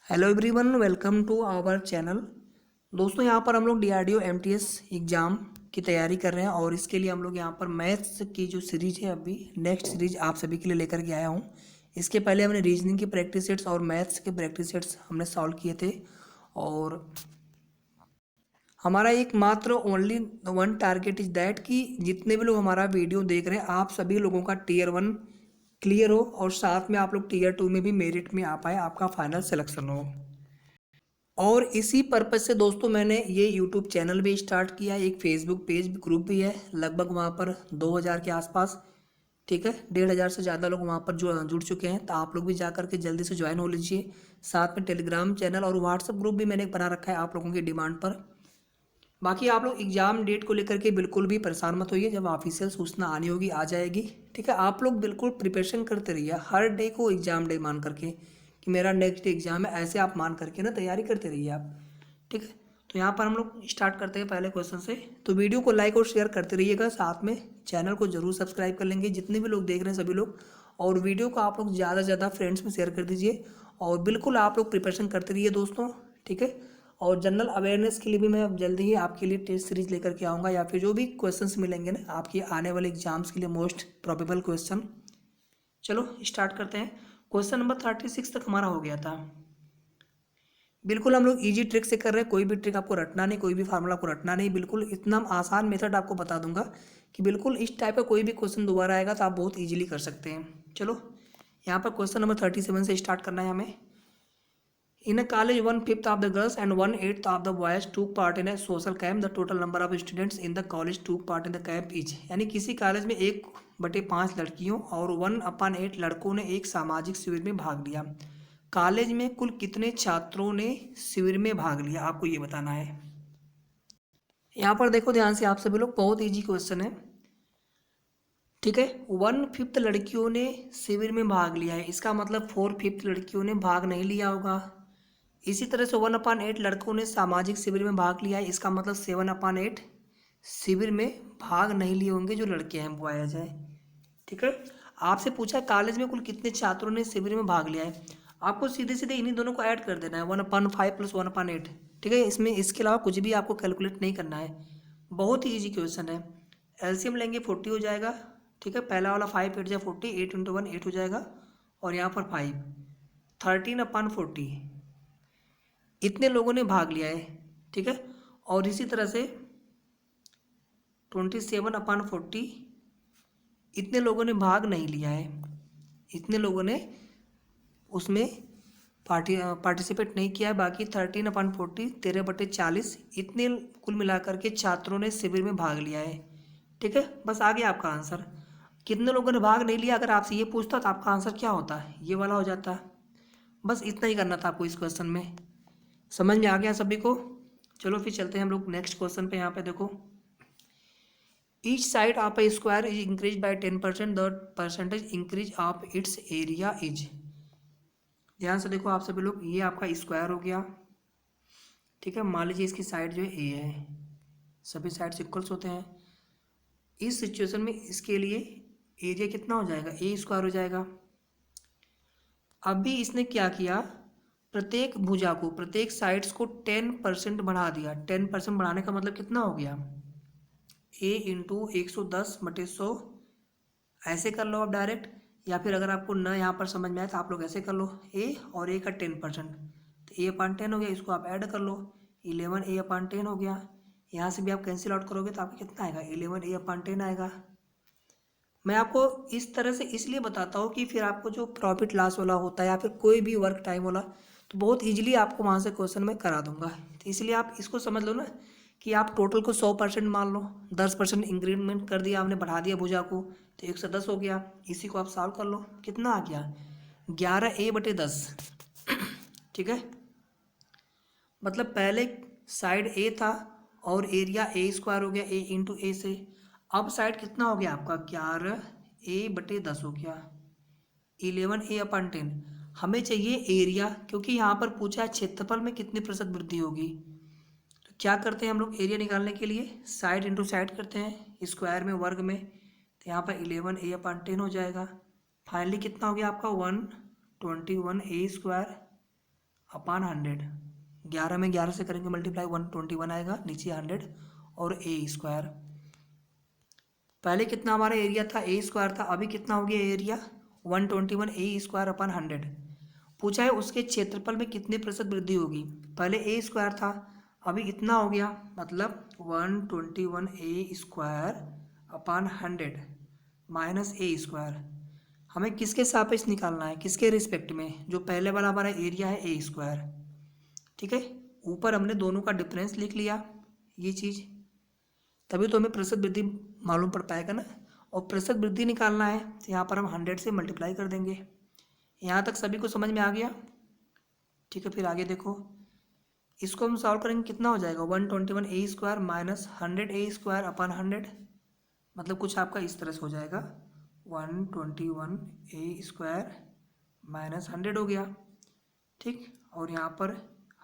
Hello everyone, welcome to our channel. दोस्तों, यहाँ पर हम लोग डीआरडीओ एमटीएस एग्ज़ाम की तैयारी कर रहे हैं और इसके लिए हम लोग यहाँ पर मैथ्स की जो सीरीज है, अभी नेक्स्ट सीरीज आप सभी के लिए लेकर के आया हूँ। इसके पहले हमने रीजनिंग की प्रैक्टिस सेट्स और मैथ्स के प्रैक्टिस सेट्स हमने सॉल्व किए थे और हमारा एक मात्र only one target is that कि जितने भी लोग हमारा वीडियो देख रहे हैं, आप सभी लोगों का टीयर 1 क्लियर हो और साथ में आप लोग टीयर 2 में भी मेरिट में आ पाए, आपका फाइनल सिलेक्शन हो। और इसी पर्पज़ से दोस्तों मैंने ये यूट्यूब चैनल भी स्टार्ट किया है, एक फेसबुक पेज ग्रुप भी है, लगभग वहाँ पर 2000 के आसपास, ठीक है, 1500 से ज़्यादा लोग वहाँ पर जुड़ चुके हैं। तो आप लोग भी जा करके जल्दी से ज्वाइन हो लीजिए। साथ में टेलीग्राम चैनल और व्हाट्सअप ग्रुप भी मैंने बना रखा है आप लोगों की डिमांड पर। बाकी आप लोग एग्ज़ाम डेट को लेकर के बिल्कुल भी परेशान मत होइए, जब ऑफिशियल सूचना आनी होगी आ जाएगी, ठीक है। आप लोग बिल्कुल प्रिपरेशन करते रहिए, हर डे को एग्ज़ाम डे मान करके कि मेरा नेक्स्ट एग्ज़ाम है, ऐसे आप मान करके ना तैयारी करते रहिए आप, ठीक है। तो यहाँ पर हम लोग स्टार्ट करते हैं पहले क्वेश्चन से। तो वीडियो को लाइक और शेयर करते रहिएगा, साथ में चैनल को जरूर सब्सक्राइब कर लेंगे जितने भी लोग देख रहे हैं सभी लोग। और वीडियो को आप लोग ज़्यादा से ज़्यादा फ्रेंड्स में शेयर कर दीजिए और बिल्कुल आप लोग प्रिपरेशन करते रहिए दोस्तों, ठीक है। और जनरल अवेयरनेस के लिए भी मैं अब जल्दी ही आपके लिए टेस्ट सीरीज लेकर के आऊँगा, या फिर जो भी क्वेश्चंस मिलेंगे ना आपके आने वाले एग्जाम्स के लिए मोस्ट प्रोबेबल क्वेश्चन। चलो स्टार्ट करते हैं। क्वेश्चन नंबर 36 तक हमारा हो गया था। बिल्कुल हम लोग इजी ट्रिक से कर रहे हैं, कोई भी ट्रिक आपको रटना नहीं, कोई भी फार्मूला आपको रटना नहीं, बिल्कुल इतना आसान मेथड आपको बता दूंगा कि बिल्कुल इस टाइप का कोई भी क्वेश्चन दोबारा आएगा तो आप बहुत इजीली कर सकते हैं। चलो यहाँ पर क्वेश्चन नंबर 37 से स्टार्ट करना है हमें। In a college, 1/5 of the girls and 1/8 of the boys took part in a social camp. The total number of students in the college took part in the camp is, यानी किसी college में 1/5 लड़कियों और 1/8 लड़कों ने एक सामाजिक शिविर में भाग लिया। कॉलेज में कुल कितने छात्रों ने शिविर में भाग लिया, आपको ये बताना है। यहाँ पर देखो ध्यान से आप सभी लोग, बहुत इजी क्वेश्चन है, ठीक है। 1/5 लड़कियों ने शिविर में भाग लिया है, इसका मतलब 4/5 लड़कियों ने भाग नहीं लिया होगा। इसी तरह से 1/8 लड़कों ने सामाजिक शिविर में भाग लिया है, इसका मतलब 7/8 शिविर में भाग नहीं लिए होंगे जो लड़के हैं, वो आया जाए, ठीक है। आपसे पूछा कॉलेज में कुल कितने छात्रों ने शिविर में भाग लिया है, आपको सीधे सीधे इन्हीं दोनों को ऐड कर देना है, 1/5 + 1/8, ठीक है। इसमें इसके अलावा कुछ भी आपको कैलकुलेट नहीं करना है, बहुत ही ईजी क्वेश्चन है। एलसीएम लेंगे 40 हो जाएगा, ठीक है। पहला वाला 5 8 40, 8 × 1 8 हो जाएगा, और यहाँ पर 5 13/40 इतने लोगों ने भाग लिया है, ठीक है। और इसी तरह से 27/40 इतने लोगों ने भाग नहीं लिया है, इतने लोगों ने उसमें पार्टिसिपेट नहीं किया है। बाकी 13/40 13/40 इतने कुल मिलाकर के छात्रों ने शिविर में भाग लिया है, ठीक है। बस आ गया आपका आंसर। कितने लोगों ने भाग नहीं लिया अगर आपसे ये पूछता तो आपका आंसर क्या होता, ये वाला हो जाता। बस इतना ही करना था आपको इस क्वेश्चन में। समझ में आ गया सभी को। चलो फिर चलते हैं हम लोग नेक्स्ट क्वेश्चन पे। यहाँ पे देखो, each side of A square is increase by 10%, the percentage increase of its area is. ध्यान से देखो आप सभी लोग, ये आपका स्क्वायर हो गया, ठीक है। मान लीजिए इसकी साइड जो है ए है, सभी साइड्स इक्वल्स होते हैं। इस सिचुएशन में इसके लिए एरिया कितना हो जाएगा, A² हो जाएगा। अभी इसने क्या किया, प्रत्येक भुजा को, प्रत्येक साइड्स को 10% बढ़ा दिया। 10% बढ़ाने का मतलब कितना हो गया, A × 110/100, ऐसे कर लो आप डायरेक्ट, या फिर अगर आपको न यहाँ पर समझ में आए तो आप लोग ऐसे कर लो, A और A का 10%, तो A/10 हो गया, इसको आप ऐड कर लो, 11A/10 हो गया। यहाँ से भी आप कैंसिल आउट करोगे तो आपको कितना आएगा, 11A/10 आएगा। मैं आपको इस तरह से इसलिए बताता हूँ कि फिर आपको जो प्रॉफिट लॉस वाला होता है या फिर कोई भी वर्क टाइम वाला, तो बहुत इजीली आपको वहाँ से क्वेश्चन मैं करा दूंगा। तो इसलिए आप इसको समझ लो ना कि आप टोटल को 100% मान लो, 10% इंक्रीमेंट कर दिया आपने, बढ़ा दिया भुजा को, तो 110 हो गया। इसी को आप सॉल्व कर लो, कितना आ गया, 11A/10, ठीक है। मतलब पहले साइड ए था और एरिया A² हो गया, A × A से। अब साइड कितना हो गया आपका, 11A/10 हो गया, 11A/10। हमें चाहिए एरिया, क्योंकि यहाँ पर पूछा है क्षेत्रफल में कितनी प्रतिशत वृद्धि होगी। तो क्या करते हैं हम लोग एरिया निकालने के लिए, साइड इंटू साइड करते हैं, स्क्वायर में वर्ग में, तो यहाँ पर 11A/10 हो जाएगा। फाइनली कितना हो गया आपका, 121A² अपान 100। 11 में 11 से करेंगे मल्टीप्लाई 121 आएगा, नीचे 100 और ए स्क्वायर। पहले कितना हमारा एरिया था, ए स्क्वायर था, अभी कितना हो गया एरिया 121 ए स्क्वायर अपान 100। पूछा है उसके क्षेत्रफल में कितने प्रतिशत वृद्धि होगी। पहले ए स्क्वायर था, अभी इतना हो गया, मतलब 121 ए स्क्वायर अपान 100 माइनस ए स्क्वायर। हमें किसके सापेक्ष निकालना है, किसके रिस्पेक्ट में, जो पहले वाला हमारा एरिया है ए स्क्वायर। ठीक है, ऊपर हमने दोनों का डिफरेंस लिख लिया, ये चीज़, तभी तो हमें प्रतिशत वृद्धि मालूम पड़ पाएगा ना। और प्रतिशत वृद्धि निकालना है तो यहाँ पर हम 100 से मल्टीप्लाई कर देंगे। यहाँ तक सभी को समझ में आ गया। ठीक है, फिर आगे देखो, इसको हम सॉल्व करेंगे, कितना हो जाएगा 121 ए स्क्वायर माइनस 100 ए स्क्वायर अपान 100, मतलब कुछ आपका इस तरह से हो जाएगा 121 ए स्क्वायर माइनस 100 हो गया। ठीक, और यहाँ पर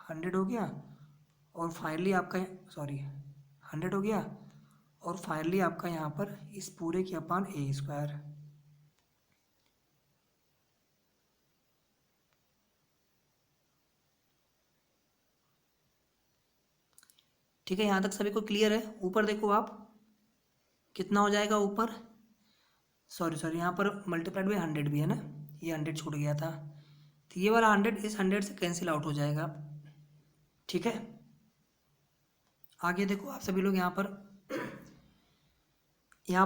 100 हो गया, और फाइनली आपका 100 हो गया, और फाइनली आपका यहाँ पर इस पूरे के अपान ए स्क्वायर। ठीक है, यहाँ तक सभी को क्लियर है। ऊपर देखो आप, कितना हो जाएगा ऊपर, सॉरी यहाँ पर मल्टीप्लाइड बाई 100 भी है ना, ये 100 छूट गया था, तो ये वाला 100 इस 100 से कैंसिल आउट हो जाएगा। ठीक है, आगे देखो आप सभी लोग, यहाँ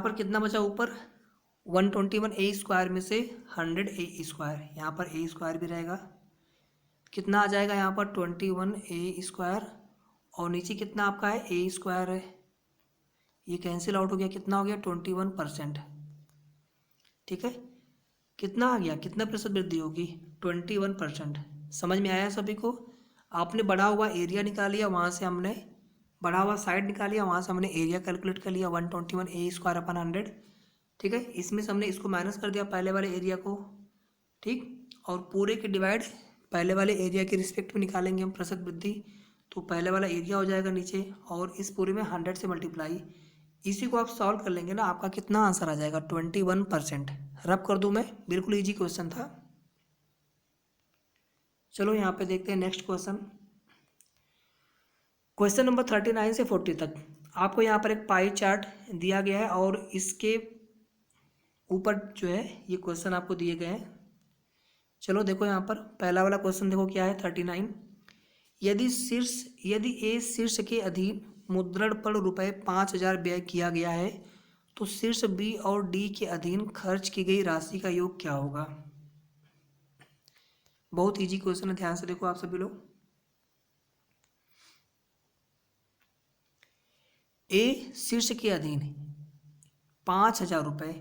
पर कितना बचा ऊपर 121 ए स्क्वायर में से 100 ए स्क्वायर, यहाँ पर ए स्क्वायर भी रहेगा, कितना आ जाएगा यहाँ पर 21 ए स्क्वायर, और नीचे कितना आपका है ए स्क्वायर है, ये कैंसिल आउट हो गया, कितना हो गया 21%। ठीक है, कितना आ गया, कितना प्रतिशत वृद्धि होगी 21%। समझ में आया सभी को। आपने बढ़ा हुआ एरिया निकाल लिया, वहाँ से हमने बढ़ा हुआ साइड निकाल लिया, वहाँ से हमने एरिया कैलकुलेट कर लिया 121 ए स्क्वायर अपन 100। ठीक है, इसमें से हमने इसको माइनस कर दिया पहले वाले एरिया को। ठीक, और पूरे के डिवाइड पहले वाले एरिया के रिस्पेक्ट में निकालेंगे हम प्रतिशत वृद्धि, तो पहले वाला एरिया हो जाएगा नीचे, और इस पूरे में 100 से मल्टीप्लाई। इसी को आप सॉल्व कर लेंगे ना, आपका कितना आंसर आ जाएगा 21%। रब कर दूं मैं, बिल्कुल इजी क्वेश्चन था। चलो यहाँ पे देखते हैं नेक्स्ट क्वेश्चन। क्वेश्चन नंबर 39 से 40 तक आपको यहाँ पर एक पाई चार्ट दिया गया है, और इसके ऊपर जो है ये क्वेश्चन आपको दिए गए हैं। चलो देखो, यहाँ पर पहला वाला क्वेश्चन देखो क्या है 39। यदि ए शीर्ष के अधीन मुद्रण पर रुपये 5000 व्यय किया गया है, तो शीर्ष बी और डी के अधीन खर्च की गई राशि का योग क्या होगा। बहुत इजी क्वेश्चन है, ध्यान से देखो आप सभी लोग। ए शीर्ष के अधीन 5000 रुपये,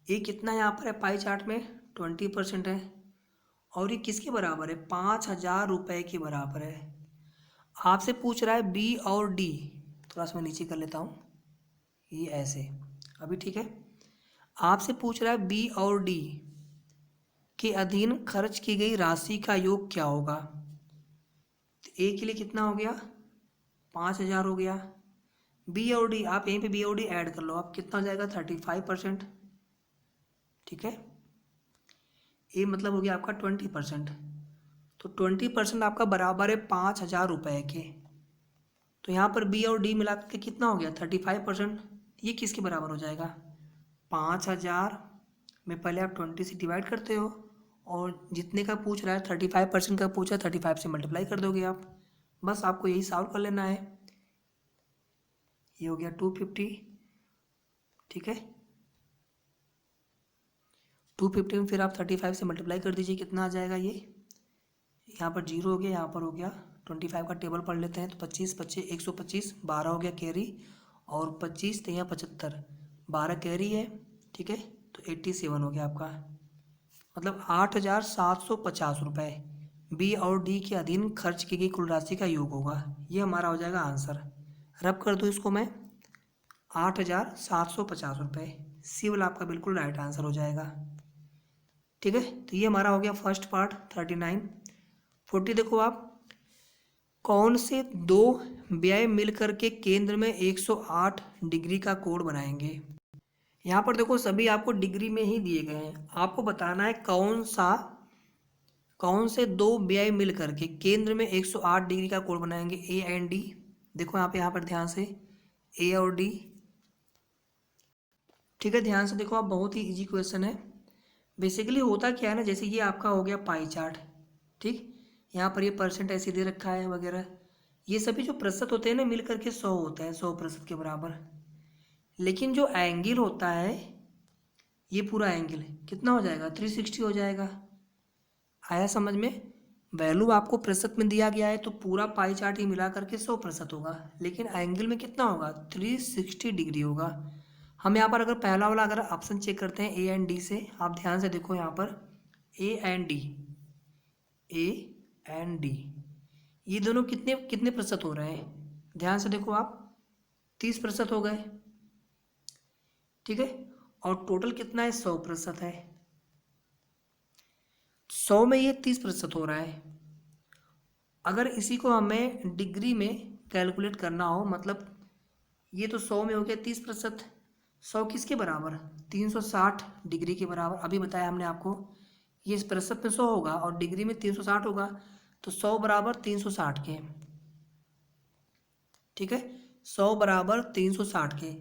ए कितना यहाँ पर है पाई चार्ट में 20% है, और ये किसके बराबर है 5000 रुपये के बराबर है। आपसे पूछ रहा है बी और डी, थोड़ा सा मैं नीचे कर लेता हूँ, ये ऐसे, अभी ठीक है। आपसे पूछ रहा है बी और डी के अधीन खर्च की गई राशि का योग क्या होगा। तो ए के लिए कितना हो गया 5000 हो गया, बी और डी, आप यहीं पे बी और डी ऐड कर लो, आप कितना हो जाएगा 35%। ठीक है, ए मतलब हो गया आपका 20%, तो 20% आपका बराबर है 5000 रुपये के। तो यहाँ पर बी और डी मिला के कितना हो गया 35%। ये किसके बराबर हो जाएगा 5000 में पहले आप 20 से डिवाइड करते हो, और जितने का पूछ रहा है 35% का पूछा है, 35 से मल्टीप्लाई कर दोगे आप, बस आपको यही सॉल्व कर लेना है। ये हो गया 250। ठीक है, 250 में फिर आप 35 से मल्टीप्लाई कर दीजिए, कितना आ जाएगा ये, यहाँ पर 0 हो गया, यहाँ पर हो गया 25 का टेबल पढ़ लेते हैं, तो 25 25 125, 12 हो गया कैरी, और 25 तो यहाँ 75, 12 कैरी है। ठीक है, तो 87 हो गया आपका, मतलब 8750 रुपये बी और डी के अधीन खर्च की गई कुल राशि का योग होगा। ये हमारा हो जाएगा आंसर। रब कर दूँ इसको मैं, 8750 रुपये, सी वाला आपका बिल्कुल राइट आंसर हो जाएगा। ठीक है, तो ये हमारा हो गया फर्स्ट पार्ट 39। 40 देखो आप, कौन से दो व्यय मिलकर के केंद्र में 108 डिग्री का कोण बनाएंगे। यहाँ पर देखो सभी आपको डिग्री में ही दिए गए हैं, आपको बताना है कौन से दो व्यय मिल करके केंद्र में 108 डिग्री का कोण बनाएंगे, ए एंड डी। देखो यहाँ पर ध्यान से ए और डी। ठीक है, ध्यान से देखो आप, बहुत ही इजी क्वेश्चन है। बेसिकली होता क्या है ना, जैसे ये आपका हो गया पाई चार्ट, ठीक, यहाँ पर ये परसेंट ऐसे दे रखा है वगैरह, ये सभी जो प्रतिशत होते हैं ना मिल करके 100 होता है, 100% के बराबर। लेकिन जो एंगल होता है, ये पूरा एंगल कितना हो जाएगा, 360 हो जाएगा। आया समझ में? वैल्यू आपको प्रतिशत में दिया गया है तो पूरा पाई चार्ट ही मिला करके 100% होगा, लेकिन एंगल में कितना होगा, 360 डिग्री होगा। हम यहाँ पर अगर पहला वाला अगर ऑप्शन चेक करते हैं ए एंड डी से, आप ध्यान से देखो यहाँ पर A and D, A and D, ये दोनों कितने कितने प्रतिशत हो रहे हैं, ध्यान से देखो आप, 30% हो गए। ठीक है, और टोटल कितना है, 100% है। 100 में ये 30% हो रहा है। अगर इसी को हमें डिग्री में कैलकुलेट करना हो, मतलब ये तो 100 में हो गया 30%, 100 किसके बराबर, 360 डिग्री के बराबर। अभी बताया हमने आपको, ये इस प्रतिशत में 100 होगा और डिग्री में 360 होगा, तो 100 बराबर 360 के। ठीक है, 100 बराबर 360 के।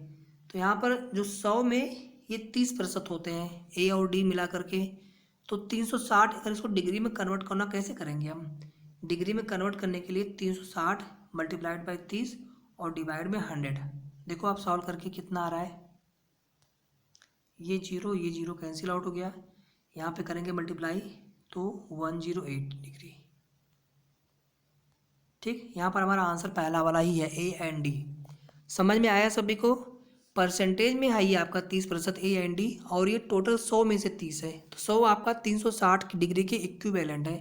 तो यहाँ पर जो 100 में ये 30% होते हैं ए और डी मिला करके, तो 360 अगर इसको डिग्री में कन्वर्ट करना, कैसे करेंगे हम, डिग्री में कन्वर्ट करने के लिए 360 मल्टीप्लाइड बाई 30 और डिवाइड में 100। देखो आप सॉल्व करके कितना आ रहा है, ये जीरो कैंसिल आउट हो गया, यहाँ पे करेंगे मल्टीप्लाई तो 108 डिग्री। ठीक, यहाँ पर हमारा आंसर पहला वाला ही है, ए एंड डी। समझ में आया सभी को? परसेंटेज में है ये आपका 30% ए एंड डी, और ये टोटल 100 में से 30 है, तो 100 आपका 360 डिग्री के इक्विवेलेंट है।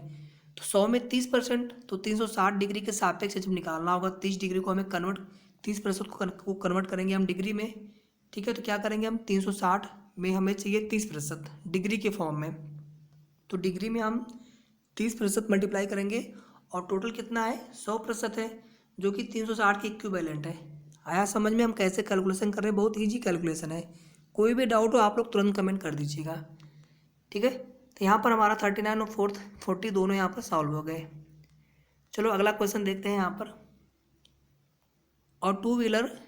तो 100 में 30%, तो 360 डिग्री के सापेक्ष जब निकालना होगा, 30 डिग्री को हमें कन्वर्ट, 30% को कन्वर्ट करेंगे हम डिग्री में। ठीक है, तो क्या करेंगे हम, 360 में हमें चाहिए 30% डिग्री के फॉर्म में, तो डिग्री में हम 30% मल्टीप्लाई करेंगे और टोटल कितना है, 100% है, जो कि 360 के इक्विवेलेंट है। आया समझ में हम कैसे कैलकुलेशन कर रहे हैं? बहुत इजी कैलकुलेशन है। कोई भी डाउट हो आप लोग तुरंत कमेंट कर दीजिएगा। ठीक है, तो यहाँ पर हमारा 39 और 40 दोनों यहाँ पर सॉल्व हो गए। चलो अगला क्वेश्चन देखते हैं यहाँ पर। और two wheeler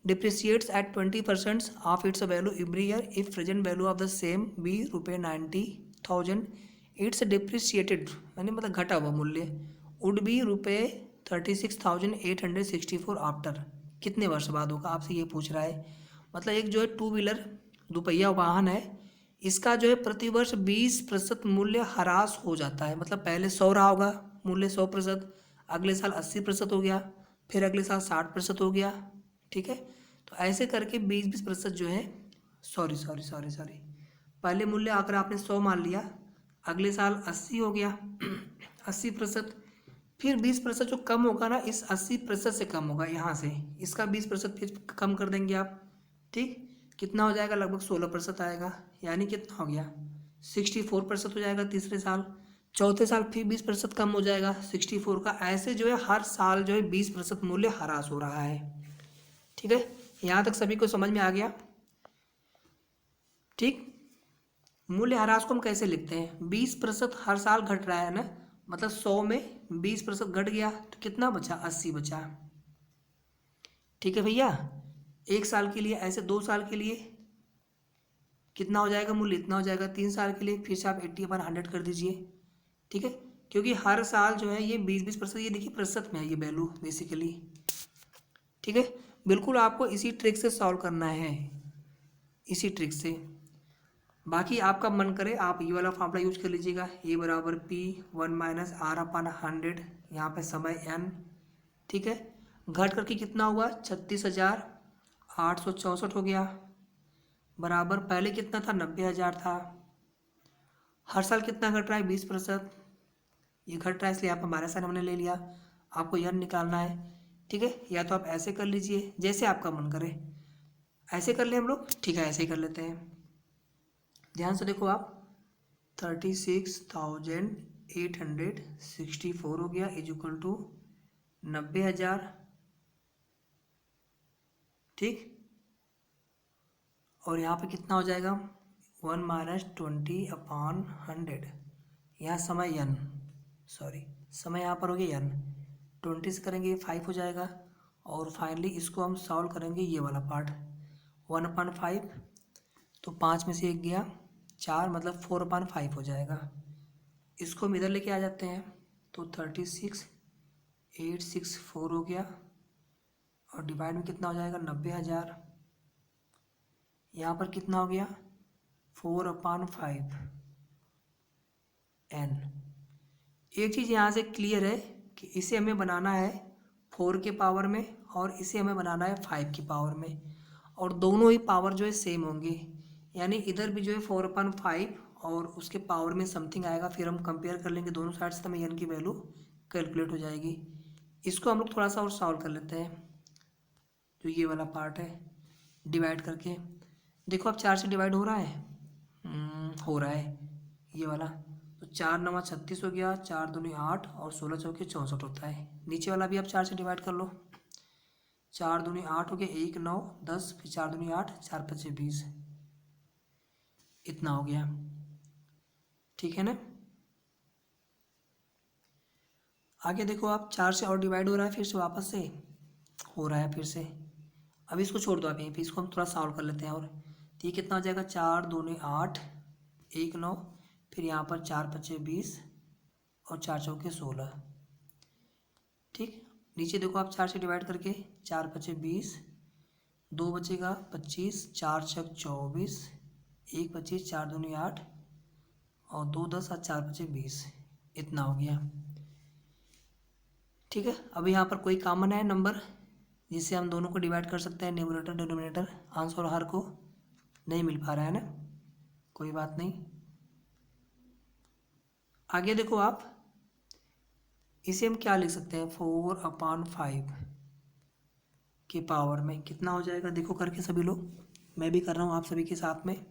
depreciates at 20% of its value every year if present value of the same be ₹90,000, its depreciated यानी मतलब घटा हुआ मूल्य would be ₹36,864 आफ्टर, कितने वर्ष बाद होगा, आपसे ये पूछ रहा है। मतलब एक जो है टू व्हीलर दोपहिया वाहन है, इसका जो है प्रतिवर्ष 20% मूल्य ह्रास हो जाता है। मतलब पहले 100 रहा होगा मूल्य, 100%, अगले साल 80% हो गया, फिर अगले साल 60% हो गया। ठीक है, तो ऐसे करके 20% जो है, सॉरी, पहले मूल्य आकर आपने 100 मान लिया, अगले साल 80 हो गया 80%, फिर 20% जो कम होगा ना, इस 80% से कम होगा, यहाँ से इसका 20% फिर कम कर देंगे आप। ठीक, कितना हो जाएगा, लगभग 16% आएगा, यानी कितना हो गया, 64% हो जाएगा तीसरे साल। चौथे साल फिर 20% कम हो जाएगा 64 का। ऐसे जो है हर साल जो है 20% मूल्य ह्रास हो रहा है। ठीक है, यहाँ तक सभी को समझ में आ गया? ठीक, मूल्य ह्रास को हम कैसे लिखते हैं, 20% हर साल घट रहा है ना, मतलब 100 में 20% घट गया तो कितना बचा, 80 बचा। ठीक है भैया, एक साल के लिए, ऐसे 2 साल के लिए कितना हो जाएगा मूल्य, इतना हो जाएगा, 3 साल के लिए फिर से आप 80/100 कर दीजिए। ठीक है, क्योंकि हर साल जो है ये 20% ये देखिए प्रतिशत में है ये वैल्यू बेसिकली। ठीक है, बिल्कुल आपको इसी ट्रिक से सॉल्व करना है, इसी ट्रिक से। बाकी आपका मन करे आप ये वाला फॉर्मूला यूज कर लीजिएगा, ए बराबर P1 - R/100, यहाँ पे समय n। ठीक है, घट करके कितना हुआ, 36,864 हो गया, बराबर पहले कितना था, 90,000 था। हर साल कितना घट रहा है, 20%, ये घट रहा है इसलिए आप हमारे साथ हमने ले लिया। आपको यह निकालना है। ठीक है, या तो आप ऐसे कर लीजिए, जैसे आपका मन करे, ऐसे कर ले हम लोग। ठीक है, ऐसे ही कर लेते हैं। ध्यान से देखो आप, 36,864 हो गया इक्वल टू 90,000। ठीक, और यहाँ पे कितना हो जाएगा, 1 - 20/100, यहाँ समय n। सॉरी, समय यहाँ पर हो गया n, 20 से करेंगे 5 हो जाएगा। और फाइनली इसको हम सॉल्व करेंगे ये वाला पार्ट, 1/5, तो 5 में से 1 गया 4, मतलब 4/5 हो जाएगा। इसको हम इधर लेके आ जाते हैं, तो 36,864 हो गया, और डिवाइड में कितना हो जाएगा 90,000। यहाँ पर कितना हो गया 4/5 n। एक चीज़ यहाँ से क्लियर है कि इसे हमें बनाना है 4 के पावर में, और इसे हमें बनाना है 5 की पावर में, और दोनों ही पावर जो है सेम होंगे, यानी इधर भी जो है 4/5 और उसके पावर में समथिंग आएगा, फिर हम कंपेयर कर लेंगे दोनों साइड से, तो हमें n की वैल्यू कैलकुलेट हो जाएगी। इसको हम लोग थोड़ा सा और सॉल्व कर लेते हैं, जो ये वाला पार्ट है डिवाइड करके। देखो अब 4 से डिवाइड हो रहा है, हो रहा है ये वाला, तो 4×9 = 36 हो गया, 4×2 = 8 और 16×4 = 64 होता है। नीचे वाला भी आप 4 से डिवाइड कर लो, 4×2 = 8 हो गया, 1 9 10, फिर 4×2 = 8, 4×5 = 20, इतना हो गया। ठीक है ना। आगे देखो आप 4 से और डिवाइड हो रहा है, फिर से वापस से हो रहा है फिर से। अब इसको छोड़ दो आप यहीं पे, इसको हम थोड़ा सॉल्व कर लेते हैं। और तो ये कितना हो जाएगा 4×2 = 8, 1 9, फिर यहाँ पर 4×5 = 20 और 4×4 = 16। ठीक, नीचे देखो आप 4 से डिवाइड करके, 4×5 = 20, 2 बचेगा 25, 4×6 = 24, 1 25, 4×2 = 8 और 2 10 और 4×5 = 20, इतना हो गया। ठीक है, अभी यहाँ पर कोई कॉमन है नंबर जिससे हम दोनों को डिवाइड कर सकते हैं, न्यूमरेटर डिनोमिनेटर, आंसर हर को नहीं मिल पा रहा है ना, कोई बात नहीं। आगे देखो आप, इसे हम क्या लिख सकते हैं, 4/5 के पावर में कितना हो जाएगा, देखो करके सभी लोग, मैं भी कर रहा हूँ आप सभी के साथ में।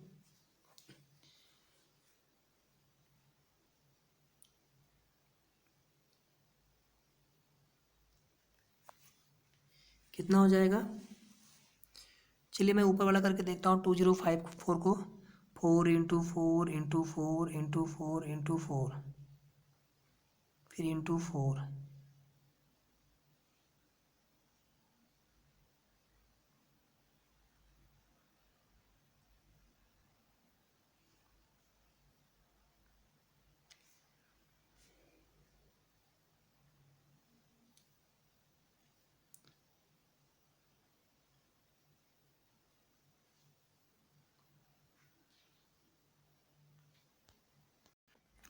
कितना हो जाएगा, चलिए मैं ऊपर वाला करके देखता हूँ, 2054 को 4 × 4 × 4 × 4 × 4, फिर × 4,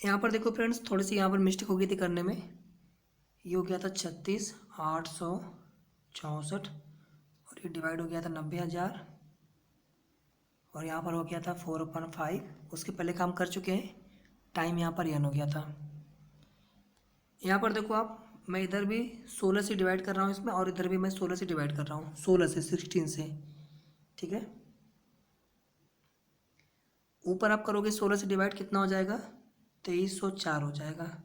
यहाँ पर देखो फ्रेंड्स, थोड़ी सी यहाँ पर मिस्टेक हो गई थी करने में। ये हो गया था 36,864 और ये डिवाइड हो गया था 90,000, और यहाँ पर हो गया था 4/5, उसके पहले काम कर चुके हैं, टाइम यहाँ पर n हो गया था। यहाँ पर देखो आप, मैं इधर भी 16 से डिवाइड कर रहा हूँ इसमें, और इधर भी मैं 16 से डिवाइड कर रहा हूँ, 16 से 16 से। ठीक है, ऊपर आप करोगे 16 से डिवाइड, कितना हो जाएगा 2304 हो जाएगा,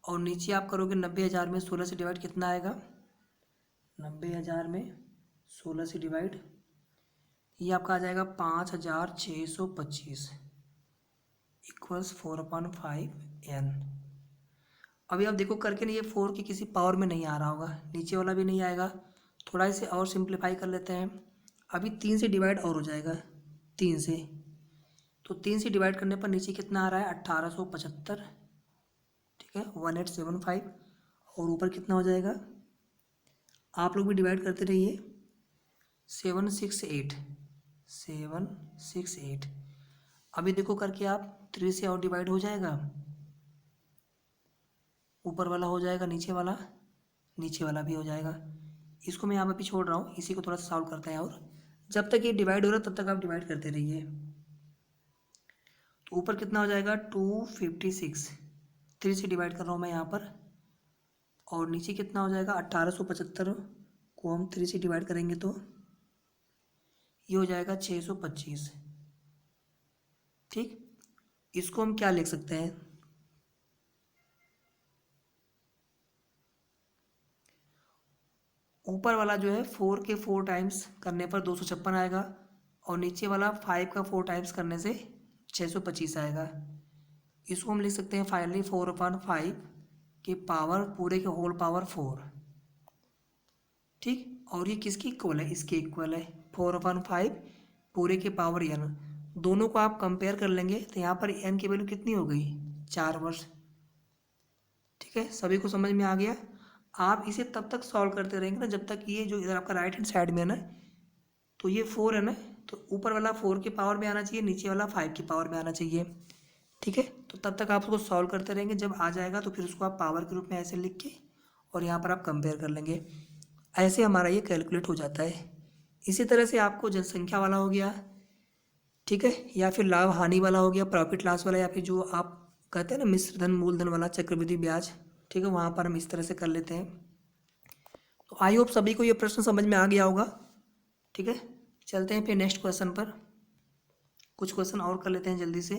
और नीचे आप करोगे 90,000 में 16 से डिवाइड, कितना आएगा 90,000 में 16 से डिवाइड, ये आपका आ जाएगा 5,625 इक्वल्स 4/5 n। अभी आप देखो करके नहीं, ये 4 की किसी पावर में नहीं आ रहा होगा, नीचे वाला भी नहीं आएगा, थोड़ा इसे और सिंप्लीफाई कर लेते हैं। अभी 3 से डिवाइड और हो जाएगा, 3 से, तो 3 से डिवाइड करने पर नीचे कितना आ रहा है 1875। ठीक है, 1875, और ऊपर कितना हो जाएगा, आप लोग भी डिवाइड करते रहिए, 768, 768। अभी देखो करके आप 3 से और डिवाइड हो जाएगा, ऊपर वाला हो जाएगा, नीचे वाला भी हो जाएगा। इसको मैं यहाँ पर भी छोड़ रहा हूँ, इसी को थोड़ा सा सॉल्व करते हैं, और जब तक ये डिवाइड हो रहा है तब तक आप डिवाइड करते रहिए। तो ऊपर कितना हो जाएगा 256, 3 से डिवाइड कर रहा हूँ मैं यहाँ पर, और नीचे कितना हो जाएगा 1875 को हम 3 से डिवाइड करेंगे तो ये हो जाएगा 625। ठीक, इसको हम क्या लिख सकते हैं, ऊपर वाला जो है 4 के 4 टाइम्स करने पर 256 आएगा, और नीचे वाला 5 का 4 टाइम्स करने से 625 आएगा। इसको हम लिख सकते हैं फाइनली 4/5 के पावर पूरे के होल पावर 4। ठीक, और ये किसकी इक्वल है, इसके इक्वल है 4/5 पूरे के पावर n। दोनों को आप कंपेयर कर लेंगे तो यहाँ पर n की वैल्यू कितनी हो गई, 4 वर्ष। ठीक है, सभी को समझ में आ गया। आप इसे तब तक सॉल्व करते रहेंगे ना जब तक ये जो इधर आपका राइट हैंड साइड में है ना, तो ये 4 है ना, तो ऊपर वाला 4 की पावर में आना चाहिए, नीचे वाला 5 की पावर में आना चाहिए। ठीक है, तो तब तक आप उसको सॉल्व करते रहेंगे, जब आ जाएगा तो फिर उसको आप पावर के रूप में ऐसे लिख के और यहाँ पर आप कंपेयर कर लेंगे। ऐसे हमारा ये कैलकुलेट हो जाता है। इसी तरह से आपको जनसंख्या वाला हो गया, ठीक है, या फिर लाभ हानि वाला हो गया, प्रॉफिट लॉस वाला, या फिर जो आप कहते हैं ना मिश्र धन मूलधन वाला चक्रवृद्धि ब्याज, ठीक है, वहाँ पर हम इस तरह से कर लेते हैं। तो आई होप सभी को ये प्रश्न समझ में आ गया होगा। ठीक है, चलते हैं फिर नेक्स्ट क्वेश्चन पर। कुछ क्वेश्चन और कर लेते हैं जल्दी से।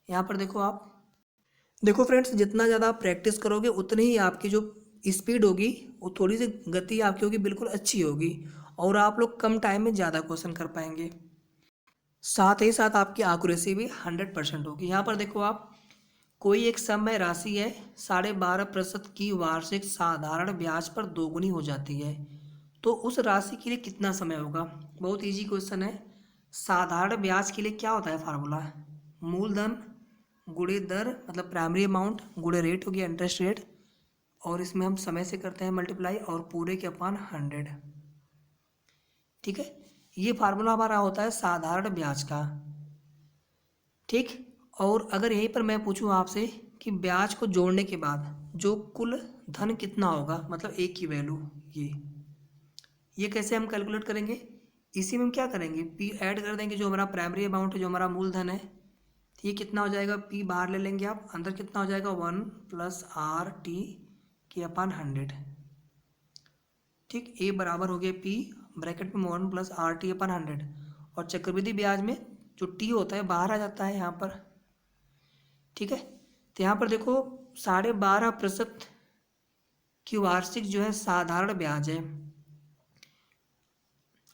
यहाँ पर देखो, आप देखो फ्रेंड्स, जितना ज़्यादा आप प्रैक्टिस करोगे उतनी ही आपकी जो स्पीड होगी, वो थोड़ी सी गति आपकी होगी बिल्कुल अच्छी होगी, और आप लोग कम टाइम में ज़्यादा क्वेश्चन कर पाएंगे। साथ ही साथ आपकी एक्यूरेसी भी 100% होगी। यहाँ पर देखो, आप कोई एक समय राशि है 12.5% की वार्षिक साधारण ब्याज पर दोगुनी हो जाती है, तो उस राशि के लिए कितना समय होगा। बहुत इजी क्वेश्चन है। साधारण ब्याज के लिए क्या होता है फार्मूला, मूलधन गुणे दर, मतलब प्राइमरी अमाउंट गुणे रेट हो गया, इंटरेस्ट रेट, और इसमें हम समय से करते हैं मल्टीप्लाई, और पूरे के अपान 100। ठीक है, ये फार्मूला हमारा होता है साधारण ब्याज का। ठीक, और अगर यहीं पर मैं पूछूं आपसे कि ब्याज को जोड़ने के बाद जो कुल धन कितना होगा, मतलब एक की वैल्यू, ये कैसे हम कैलकुलेट करेंगे। इसी में हम क्या करेंगे, पी ऐड कर देंगे, जो हमारा प्राइमरी अमाउंट है, जो हमारा मूलधन है, तो ये कितना हो जाएगा, पी बाहर ले लेंगे आप, अंदर कितना हो जाएगा 1 + RT के अपान 100। ठीक, ए बराबर हो गया पी ब्रैकेट में 1 + RT अपान 100, और चक्रवृद्धि ब्याज में जो टी होता है बाहर आ जाता है यहाँ पर। ठीक है, तो यहाँ पर देखो 12.5% की वार्षिक जो है साधारण ब्याज है,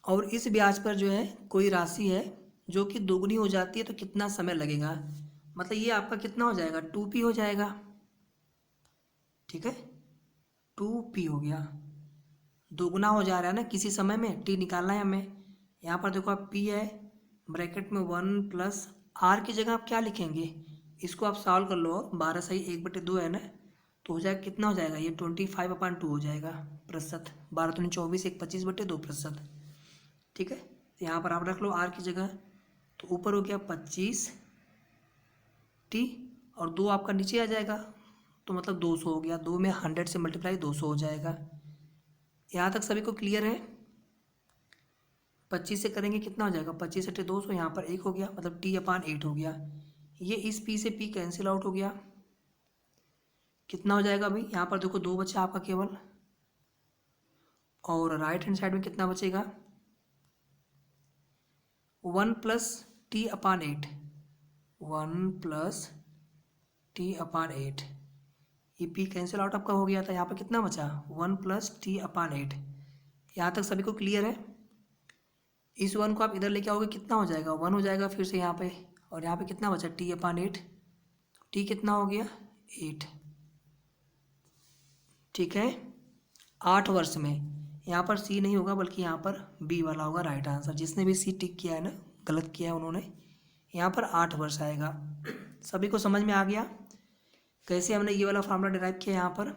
और इस ब्याज पर जो है कोई राशि है जो कि दोगुनी हो जाती है, तो कितना समय लगेगा, मतलब ये आपका कितना हो जाएगा, 2p हो जाएगा। ठीक है, 2p हो गया, दोगुना हो जा रहा है ना किसी समय में, t निकालना है हमें। यहाँ पर देखो आप p है ब्रैकेट में 1 + r की जगह आप क्या लिखेंगे, इसको आप सॉल्व कर लो, 12 सही 1/2 है ना, तो हो जाएगा कितना हो जाएगा, ये 25/2 हो जाएगा प्रतिशत, 12 दूनी 24, 1 25/2%। ठीक है, तो यहाँ पर आप रख लो r की जगह, तो ऊपर हो गया 25t, और 2 आपका नीचे आ जाएगा, तो मतलब 200 हो गया, 2 में 100 से मल्टीप्लाई 200 हो जाएगा। यहाँ तक सभी को क्लियर है। 25 से करेंगे कितना हो जाएगा, 25 × 200, यहाँ पर 1 हो गया, मतलब t/8 हो गया। ये इस p से p कैंसिल आउट हो गया, कितना हो जाएगा अभी, यहाँ पर देखो 2 बचा आपका केवल, और राइट हैंड साइड में कितना बचेगा, 1 + t/8, 1 + t/8, ये p कैंसिल आउट आपका हो गया था, यहाँ पर कितना बचा 1 + t/8। यहाँ तक सभी को क्लियर है। इस 1 को आप इधर लेके आओगे कितना हो जाएगा, 1 हो जाएगा फिर से यहाँ पे, और यहाँ पे कितना बचा t/8, t कितना हो गया 8। ठीक है, 8 वर्ष में, यहाँ पर सी नहीं होगा बल्कि यहाँ पर बी वाला होगा राइट आंसर। जिसने भी सी टिक किया है ना, गलत किया है उन्होंने, यहाँ पर 8 वर्ष आएगा। सभी को समझ में आ गया कैसे हमने ये वाला फार्मूला डिराइव किया। यहाँ पर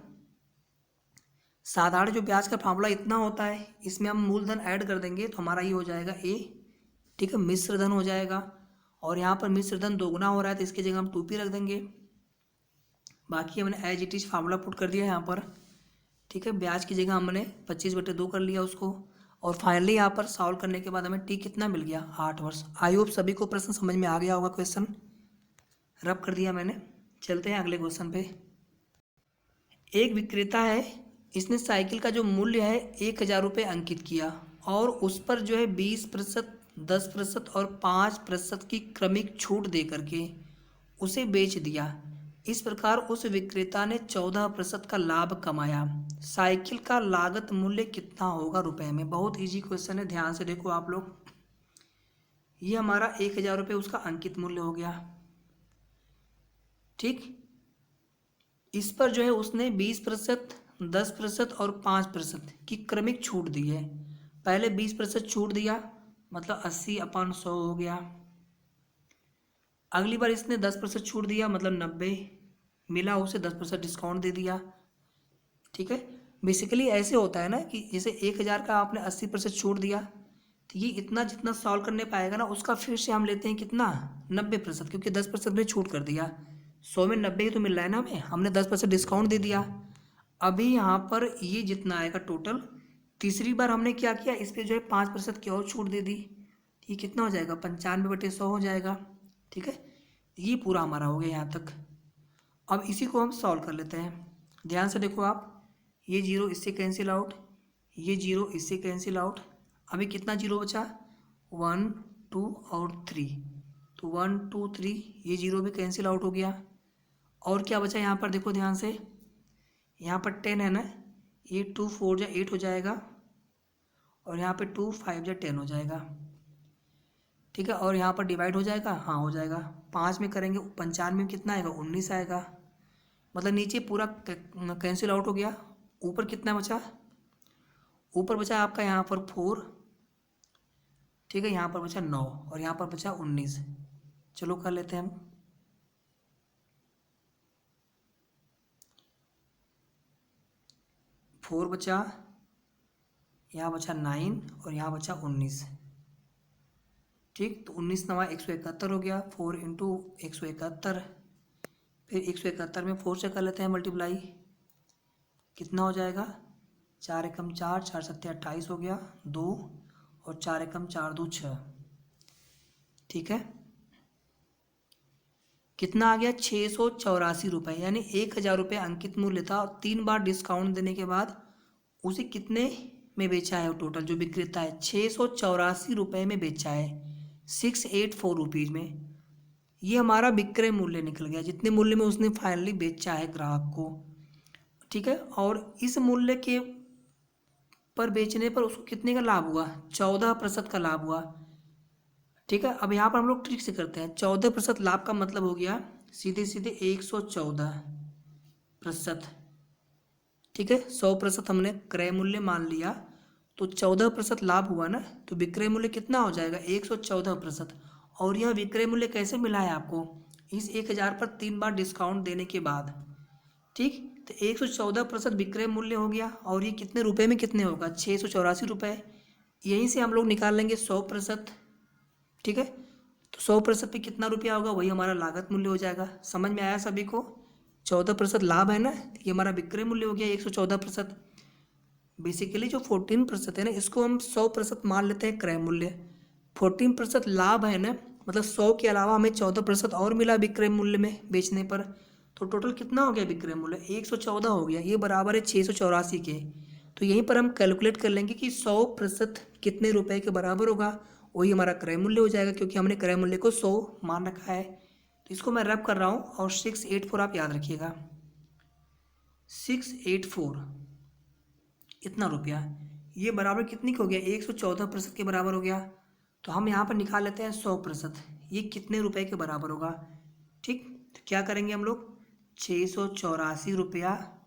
साधारण जो ब्याज का फार्मूला इतना होता है, इसमें हम मूलधन ऐड कर देंगे तो हमारा ये हो जाएगा ए। ठीक है, मिश्र धन हो जाएगा, और यहाँ पर मिश्र धन दोगुना हो रहा है तो इसकी जगह हम 2p रख देंगे। बाकी हमने as it is formula put कर दिया यहाँ पर। ठीक है, ब्याज की जगह हमने 25/2 कर लिया उसको, और फाइनली यहाँ पर सॉल्व करने के बाद हमें टी कितना मिल गया, 8 वर्ष। आई होप सभी को प्रश्न समझ में आ गया होगा, क्वेश्चन रब कर दिया मैंने। चलते हैं अगले क्वेश्चन पे। एक विक्रेता है, इसने साइकिल का जो मूल्य है 1000 रुपये अंकित किया, और उस पर जो है 20%, 10% और 5% की क्रमिक छूट दे करके उसे बेच दिया। इस प्रकार उस विक्रेता ने 14% का लाभ कमाया। साइकिल का लागत मूल्य कितना होगा रुपए में। बहुत इजी क्वेश्चन है, ध्यान से देखो आप लोग। ये हमारा 1000 रुपये उसका अंकित मूल्य हो गया। ठीक। इस पर जो है उसने 20%, 10% और 5% की क्रमिक छूट दी है। पहले 20% छूट दिया, मतलब 80/100 हो गया। अगली बार इसने 10% छूट दिया, मतलब 90 मिला, उसे 10% डिस्काउंट दे दिया। ठीक है, बेसिकली ऐसे होता है ना कि जैसे 1000 का आपने 80% छूट दिया, तो ये इतना जितना सॉल्व करने पाएगा ना उसका फिर से हम लेते हैं कितना, 90%, क्योंकि 10% में छूट कर दिया। 100 में 90 ही तो मिल रहा है ना हमें, हमने 10% डिस्काउंट दे दिया। अभी यहाँ पर ये जितना आएगा टोटल, तीसरी बार हमने क्या किया, इस पर जो है 5% की और छूट दे दी। ये कितना हो जाएगा, 95/100 हो जाएगा। ठीक है, ये पूरा हमारा हो गया यहाँ तक। अब इसी को हम सॉल्व कर लेते हैं। ध्यान से देखो आप, ये जीरो इससे कैंसिल आउट, ये जीरो इससे कैंसिल आउट। अभी कितना जीरो बचा, 1 2 और 3, तो 1 2 3, ये जीरो भी कैंसिल आउट हो गया। और क्या बचा यहाँ पर, देखो ध्यान से, यहाँ पर 10 है ना, ये 2 4 जा 8 हो जाएगा, और यहाँ पे 2 5 जा 10 हो जाएगा। ठीक है, और यहाँ पर डिवाइड हो जाएगा, हाँ हो जाएगा। 5 में करेंगे 95 में कितना आएगा, 19 आएगा। मतलब नीचे पूरा कैंसिल आउट हो गया। ऊपर कितना बचा, ऊपर बचा आपका यहाँ पर 4। ठीक है, यहाँ पर बचा 9 और यहाँ पर बचा 19। चलो कर लेते हैं हम। फोर बचा, यहाँ बचा 9 और यहाँ बचा 19। ठीक, तो 19 9 171 हो गया। 4 इंटू 171, फिर 171 में 4 से कर लेते हैं मल्टीप्लाई, कितना हो जाएगा, 4 एकम 4, 4 सत्ते 28 हो गया, 2 और 4 एकम 4 2 6। ठीक है, कितना आ गया, 684 रुपये, यानी 1000 रुपये अंकित मूल्य था, और 3 बार डिस्काउंट देने के बाद उसे कितने में बेचा है, टोटल जो विक्रेता है 684 रुपये में बेचा है, 684 रुपीज़ में। ये हमारा विक्रय मूल्य निकल गया, जितने मूल्य में उसने फाइनली बेचा है ग्राहक को। ठीक है, और इस मूल्य के पर बेचने पर उसको कितने का लाभ हुआ, 14% का लाभ हुआ। ठीक है, अब यहाँ पर हम लोग ट्रिक से करते हैं। 14% लाभ का मतलब हो गया सीधे सीधे 114%। ठीक है, 100% हमने क्रय मूल्य मान लिया, तो 14% लाभ हुआ ना, तो विक्रय मूल्य कितना हो जाएगा, 114%। और यह विक्रय मूल्य कैसे मिला है आपको, इस 1000 पर 3 बार डिस्काउंट देने के बाद। ठीक, तो 114% विक्रय मूल्य हो गया, और ये कितने रुपए में कितने होगा, 684 रुपये। यहीं से हम लोग निकाल लेंगे 100%। ठीक है, तो 100% पे कितना रुपया होगा, वही हमारा लागत मूल्य हो जाएगा। समझ में आया सभी को, 14% लाभ है ना, ये हमारा विक्रय मूल्य हो गया 114%। बेसिकली जो 14% है ना, इसको हम 100% मान लेते हैं क्रय मूल्य। 14% लाभ है ना, मतलब 100 के अलावा हमें 14% और मिला विक्रय मूल्य में बेचने पर, तो टोटल कितना हो गया विक्रय मूल्य, 114 हो गया। ये बराबर है 684 के। तो यहीं पर हम कैलकुलेट कर लेंगे कि 100% कितने रुपए के बराबर होगा, वही हमारा क्रय मूल्य हो जाएगा, क्योंकि हमने क्रय मूल्य को 100 मान रखा है। तो इसको मैं रब कर रहा हूँ, और 684 आप याद रखिएगा, 684 इतना रुपया, ये बराबर कितनी का हो गया, 114% के बराबर हो गया। तो हम यहाँ पर निकाल लेते हैं 100%, ये कितने रुपए के बराबर होगा। ठीक, तो क्या करेंगे हम लोग, 684 रुपया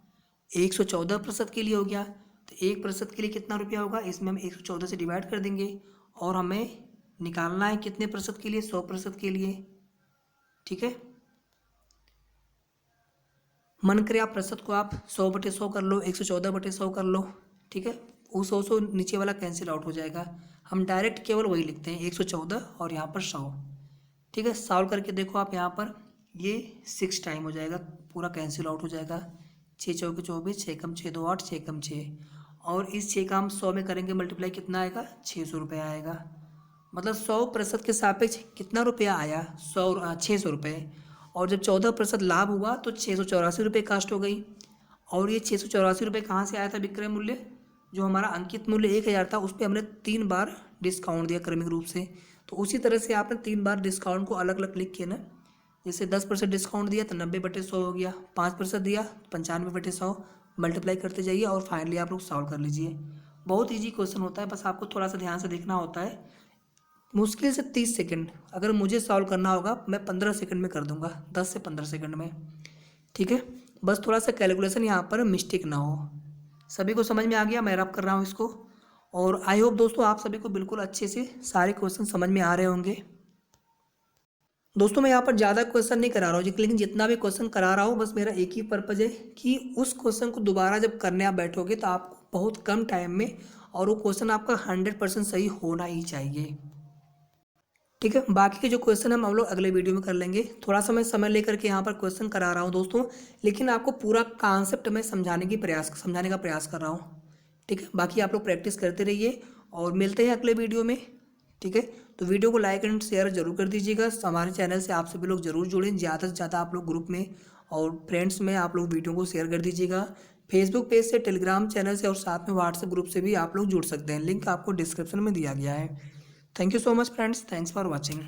114% के लिए हो गया, तो 1% के लिए कितना रुपया होगा, इसमें हम 114 से डिवाइड कर देंगे, और हमें निकालना है कितने प्रतिशत के लिए, 100% के लिए। ठीक है, मन करे आप प्रतिशत को आप 100/100 कर लो, 114/100 कर लो। ठीक है, वो 100 नीचे वाला कैंसिल आउट हो जाएगा, हम डायरेक्ट केवल वही लिखते हैं 114 और यहाँ पर 100। ठीक है, सॉल्व करके देखो आप, यहाँ पर ये 6 टाइम हो जाएगा, पूरा कैंसिल आउट हो जाएगा। 6 चौके 24, 6 कम 6 2 8, 6 कम 6, और इस 6 का हम 100 में करेंगे मल्टीप्लाई, कितना आएगा, 600 रुपये आएगा। मतलब 100% के सापेक्ष कितना रुपया आया, 600 रुपये। और जब 14% लाभ हुआ तो 684 रुपये कास्ट हो गई। और ये 684 रुपये कहाँ से आया था विक्रय मूल्य, जो हमारा अंकित मूल्य 1000 था, उस पर हमने 3 बार डिस्काउंट दिया क्रमिक रूप से। तो उसी तरह से आपने 3 बार डिस्काउंट को अलग अलग लिख के ना, जैसे 10% डिस्काउंट दिया तो 90/100 हो गया, 5% दिया 95/100, मल्टीप्लाई करते जाइए और फाइनली आप लोग सॉल्व कर लीजिए। बहुत ईजी क्वेश्चन होता है, बस आपको थोड़ा सा ध्यान से देखना होता है। मुश्किल से 30 सेकंड। अगर मुझे सॉल्व करना होगा मैं 15 सेकंड में कर दूंगा, 10 से 15 सेकंड में। ठीक है, बस थोड़ा सा कैलकुलेशन यहाँ पर मिस्टेक ना हो। सभी को समझ में आ गया, मैं रब कर रहा हूँ इसको। और आई होप दोस्तों आप सभी को बिल्कुल अच्छे से सारे क्वेश्चन समझ में आ रहे होंगे। दोस्तों मैं यहाँ पर ज़्यादा क्वेश्चन नहीं करा रहा हूँ जी, लेकिन जितना भी क्वेश्चन करा रहा हूँ बस मेरा एक ही पर्पज़ है कि उस क्वेश्चन को दोबारा जब करने आप बैठोगे तो आपको बहुत कम टाइम में, और वो क्वेश्चन आपका 100% सही होना ही चाहिए। ठीक है, बाकी के जो क्वेश्चन हम लोग अगले वीडियो में कर लेंगे। थोड़ा सा मैं समय लेकर के यहाँ पर क्वेश्चन करा रहा हूँ दोस्तों, लेकिन आपको पूरा कॉन्सेप्ट मैं समझाने का प्रयास कर रहा हूँ। ठीक है, बाकी आप लोग प्रैक्टिस करते रहिए और मिलते हैं अगले वीडियो में। ठीक है, तो वीडियो को लाइक एंड शेयर जरूर कर दीजिएगा। हमारे चैनल से आप सभी लोग जरूर जुड़ें, ज़्यादा से ज़्यादा आप लोग ग्रुप में और फ्रेंड्स में आप लोग वीडियो को शेयर कर दीजिएगा। फेसबुक पेज से, टेलीग्राम चैनल से और साथ में व्हाट्सएप ग्रुप से भी आप लोग जुड़ सकते हैं, लिंक आपको डिस्क्रिप्शन में दिया गया है। Thank you so much friends, thanks for watching.